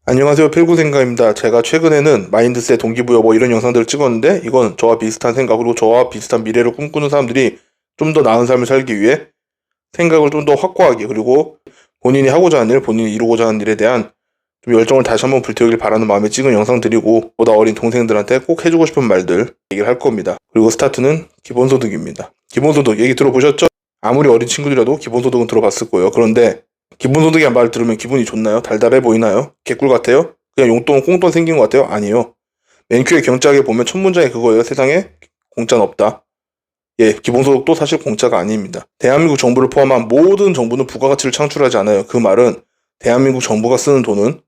안녕하세요, 필구생각입니다. 제가 최근에는 마인드셋, 동기부여 뭐 이런 영상들을 찍었는데 이건 저와 비슷한 생각 그리고 저와 비슷한 미래를 꿈꾸는 사람들이 좀 더 나은 삶을 살기 위해 생각을 좀 더 확고하게 그리고 본인이 하고자 하는 일, 본인이 이루고자 하는 일에 대한 좀 열정을 다시 한번 불태우길 바라는 마음에 찍은 영상들이고 보다 어린 동생들한테 꼭 해주고 싶은 말들 얘기를 할 겁니다. 그리고 스타트는 기본소득입니다. 기본소득 얘기 들어보셨죠? 아무리 어린 친구들이라도 기본소득은 들어봤을 거예요. 그런데 기본소득이란 말 들으면 기분이 좋나요? 달달해 보이나요? 개꿀 같아요? 그냥 용돈 꽁돈 생긴 것 같아요? 아니에요. 맨큐의 경짝에 보면 첫 문장이 그거예요. 세상에 공짜는 없다. 예, 기본소득도 사실 공짜가 아닙니다. 대한민국 정부를 포함한 모든 정부는 부가가치를 창출하지 않아요. 그 말은 대한민국 정부가 쓰는 돈은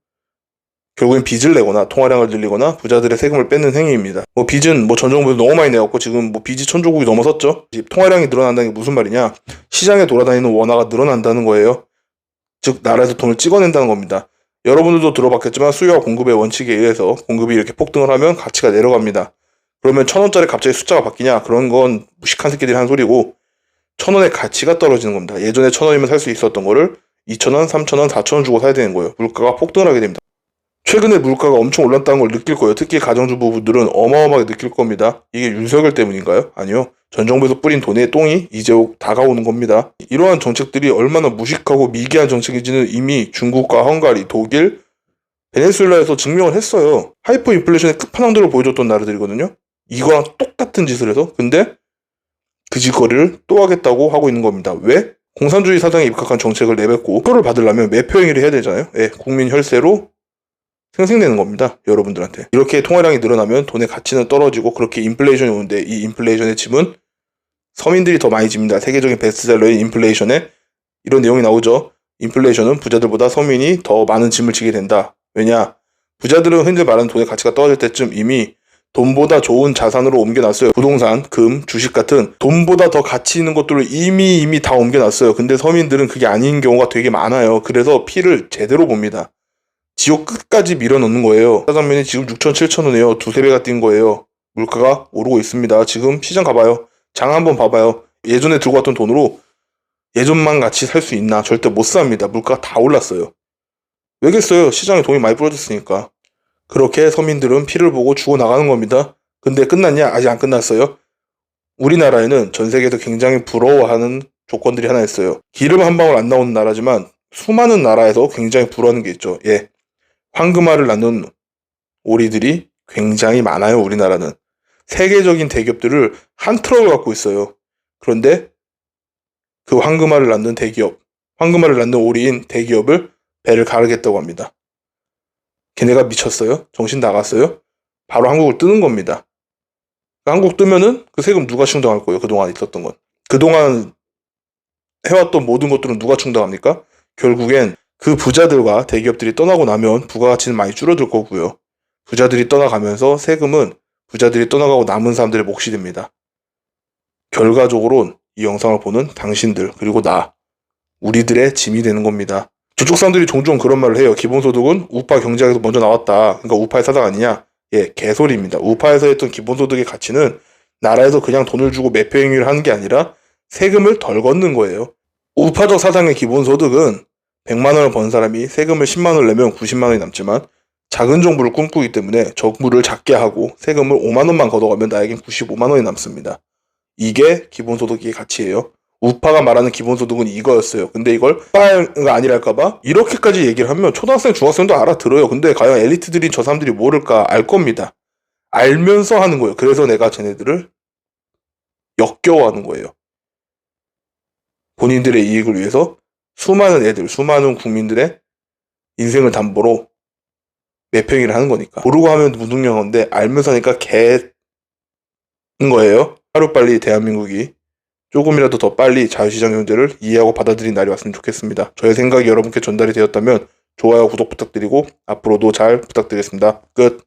결국엔 빚을 내거나 통화량을 늘리거나 부자들의 세금을 뺏는 행위입니다. 빚은 전 정부에서 너무 많이 내었고 지금 빚이 천조국이 넘어섰죠. 통화량이 늘어난다는 게 무슨 말이냐? 시장에 돌아다니는 원화가 늘어난다는 거예요. 즉 나라에서 돈을 찍어낸다는 겁니다. 여러분들도 들어봤겠지만 수요와 공급의 원칙에 의해서 공급이 이렇게 폭등을 하면 가치가 내려갑니다. 그러면 1,000원짜리 갑자기 숫자가 바뀌냐? 그런 건 무식한 새끼들이 한 소리고 1,000원의 가치가 떨어지는 겁니다. 예전에 1,000원이면 살 수 있었던 거를 2,000원, 3,000원, 4,000원 주고 사야 되는 거예요. 물가가 폭등을 하게 됩니다. 최근에 물가가 엄청 올랐다는 걸 느낄 거예요. 특히 가정주부분들은 어마어마하게 느낄 겁니다. 이게 윤석열 때문인가요? 아니요. 전 정부에서 뿌린 돈의 똥이 이제 다가오는 겁니다. 이러한 정책들이 얼마나 무식하고 미개한 정책인지는 이미 중국과 헝가리, 독일, 베네수엘라에서 증명을 했어요. 하이퍼 인플레이션의 끝판왕들을 보여줬던 나라들이거든요. 이거랑 똑같은 짓을 해서 근데 그 짓거리를 또 하겠다고 하고 있는 겁니다. 왜? 공산주의 사상에 입각한 정책을 내뱉고 표를 받으려면 매표행위를 해야 되잖아요. 예, 국민 혈세로 생생내는 겁니다. 여러분들한테. 이렇게 통화량이 늘어나면 돈의 가치는 떨어지고 그렇게 인플레이션이 오는데 이 인플레이션의 짐은 서민들이 더 많이 집니다. 세계적인 베스트셀러인 인플레이션에 이런 내용이 나오죠. 인플레이션은 부자들보다 서민이 더 많은 짐을 지게 된다. 왜냐? 부자들은 흔히 말하는 돈의 가치가 떨어질 때쯤 이미 돈보다 좋은 자산으로 옮겨놨어요. 부동산, 금, 주식 같은 돈보다 더 가치 있는 것들을 이미 다 옮겨놨어요. 근데 서민들은 그게 아닌 경우가 되게 많아요. 그래서 피를 제대로 봅니다. 지옥 끝까지 밀어넣는 거예요. 짜장면이 지금 6,000, 7,000원이에요. 두세 배가 뛴 거예요. 물가가 오르고 있습니다. 지금 시장 가봐요. 장 한번 봐봐요. 예전에 들고 왔던 돈으로 예전만 같이 살 수 있나? 절대 못 삽니다. 물가가 다 올랐어요. 왜겠어요? 시장에 돈이 많이 뿌려졌으니까. 그렇게 서민들은 피를 보고 죽어나가는 겁니다. 근데 끝났냐? 아직 안 끝났어요. 우리나라에는 전 세계에서 굉장히 부러워하는 조건들이 하나 있어요. 기름 한 방울 안 나오는 나라지만 수많은 나라에서 굉장히 부러워하는 게 있죠. 예, 황금알을 낳는 오리들이 굉장히 많아요. 우리나라는. 세계적인 대기업들을 한 트럭을 갖고 있어요. 그런데 그 황금알을 낳는 대기업, 황금알을 낳는 오리인 대기업을 배를 가르겠다고 합니다. 걔네가 미쳤어요? 정신 나갔어요? 바로 한국을 뜨는 겁니다. 한국 뜨면은 그 세금 누가 충당할 거예요? 그동안 있었던 건. 그동안 해왔던 모든 것들은 누가 충당합니까? 결국엔 그 부자들과 대기업들이 떠나고 나면 부가가치는 많이 줄어들 거고요. 부자들이 떠나가면서 세금은 부자들이 떠나가고 남은 사람들의 몫이 됩니다. 결과적으로는 이 영상을 보는 당신들 그리고 나, 우리들의 짐이 되는 겁니다. 저쪽 사람들이 종종 그런 말을 해요. 기본소득은 우파 경제학에서 먼저 나왔다. 그러니까 우파의 사상 아니냐? 예, 개소리입니다. 우파에서 했던 기본소득의 가치는 나라에서 그냥 돈을 주고 매표행위를 하는 게 아니라 세금을 덜 걷는 거예요. 우파적 사상의 기본소득은 100만 원을 번 사람이 세금을 10만 원을 내면 90만 원이 남지만 작은 정부를 꿈꾸기 때문에 정부를 작게 하고 세금을 5만 원만 걷어가면 나에겐 95만 원이 남습니다. 이게 기본소득의 가치예요. 우파가 말하는 기본소득은 이거였어요. 근데 이걸 우파가 아니랄까봐 이렇게까지 얘기를 하면 초등학생, 중학생도 알아들어요. 근데 과연 엘리트들인 저 사람들이 모를까? 알 겁니다. 알면서 하는 거예요. 그래서 내가 쟤네들을 역겨워하는 거예요. 본인들의 이익을 위해서 수많은 애들, 수많은 국민들의 인생을 담보로 매평이를 하는 거니까. 모르고 하면 무능력한데 알면서 하니까 개인 거예요. 하루빨리 대한민국이 조금이라도 더 빨리 자유시장 경제를 이해하고 받아들인 날이 왔으면 좋겠습니다. 저의 생각이 여러분께 전달이 되었다면 좋아요, 구독 부탁드리고 앞으로도 잘 부탁드리겠습니다. 끝.